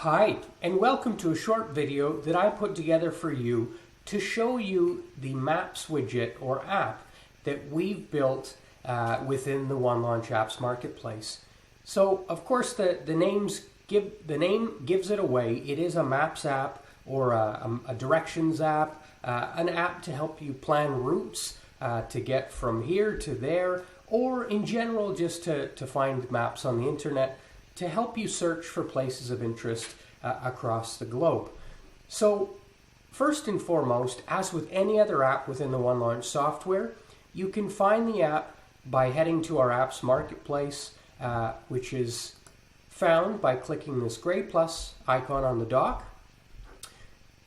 Hi, and welcome to a short video that I put together for you to show you the Maps widget or app that we've built within the OneLaunch Apps marketplace. So, of course, the name gives it away. It is a Maps app or a directions app, an app to help you plan routes to get from here to there, or in general just to find maps on the internet, to help you search for places of interest across the globe. So first and foremost, as with any other app within the OneLaunch software, you can find the app by heading to our apps marketplace, which is found by clicking this gray plus icon on the dock.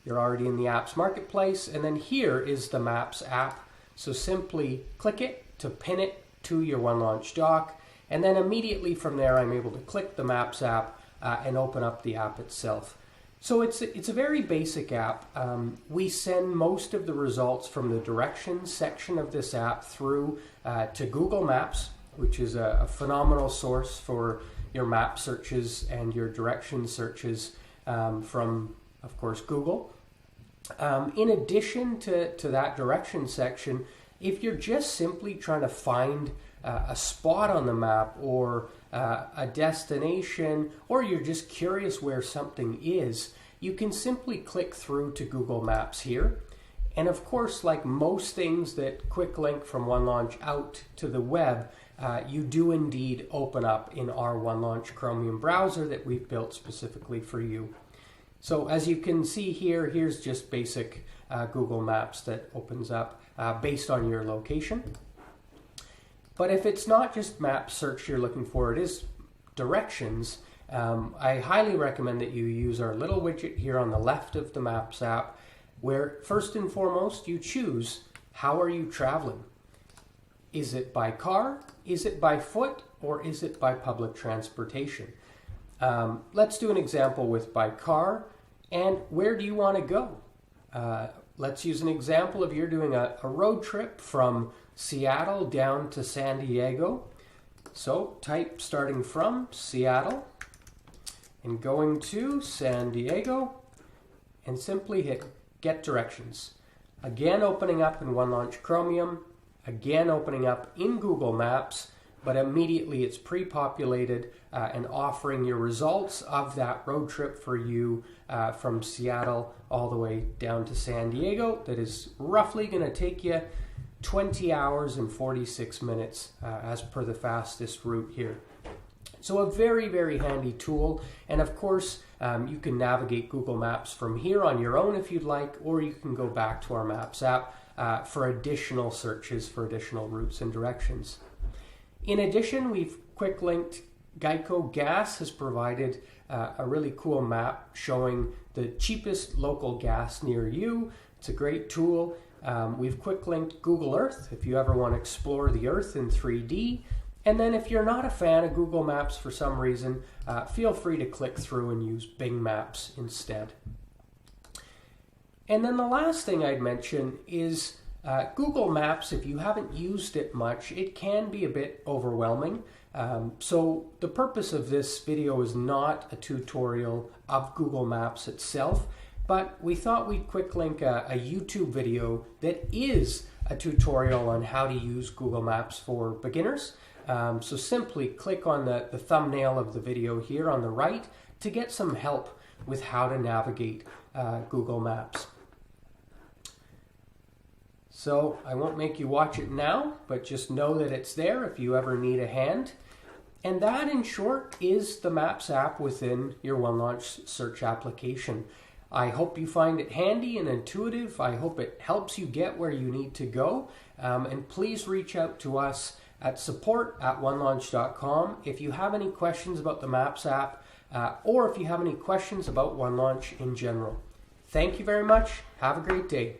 You're already in the apps marketplace, and then here is the Maps app. So simply click it to pin it to your OneLaunch dock. And then immediately from there, I'm able to click the Maps app and open up the app itself. So it's a very basic app. We send most of the results from the directions section of this app through to Google Maps, which is a phenomenal source for your map searches and your direction searches from, of course, Google. In addition to that direction section, if you're just simply trying to find a spot on the map or a destination, or you're just curious where something is, you can simply click through to Google Maps here. And of course, like most things that quick link from OneLaunch out to the web, you do indeed open up in our OneLaunch Chromium browser that we've built specifically for you. So as you can see here, here's just basic Google Maps that opens up based on your location. But if it's not just map search you're looking for, it is directions, I highly recommend that you use our little widget here on the left of the Maps app, where first and foremost you choose how are you traveling. Is it by car, is it by foot, or is it by public transportation? Let's do an example with by car, and where do you want to go? Let's use an example of you're doing a road trip from Seattle down to San Diego. So type starting from Seattle and going to San Diego and simply hit Get Directions. Again opening up in OneLaunch Chromium, again opening up in Google Maps, but immediately it's pre-populated and offering your results of that road trip for you from Seattle all the way down to San Diego. That is roughly going to take you 20 hours and 46 minutes as per the fastest route here. So a very, very handy tool. And of course, you can navigate Google Maps from here on your own if you'd like, or you can go back to our Maps app for additional searches for additional routes and directions. In addition, we've quick linked Geico Gas has provided a really cool map showing the cheapest local gas near you. It's a great tool. We've quick linked Google Earth if you ever want to explore the Earth in 3D. And then if you're not a fan of Google Maps for some reason, feel free to click through and use Bing Maps instead. And then the last thing I'd mention is Google Maps. If you haven't used it much, it can be a bit overwhelming. So the purpose of this video is not a tutorial of Google Maps itself, but we thought we'd quick link a YouTube video that is a tutorial on how to use Google Maps for beginners. So simply click on the thumbnail of the video here on the right to get some help with how to navigate Google Maps. So I won't make you watch it now, but just know that it's there if you ever need a hand. And that, in short, is the Maps app within your OneLaunch search application. I hope you find it handy and intuitive. I hope it helps you get where you need to go. And please reach out to us at support@onelaunch.com if you have any questions about the Maps app or if you have any questions about OneLaunch in general. Thank you very much. Have a great day.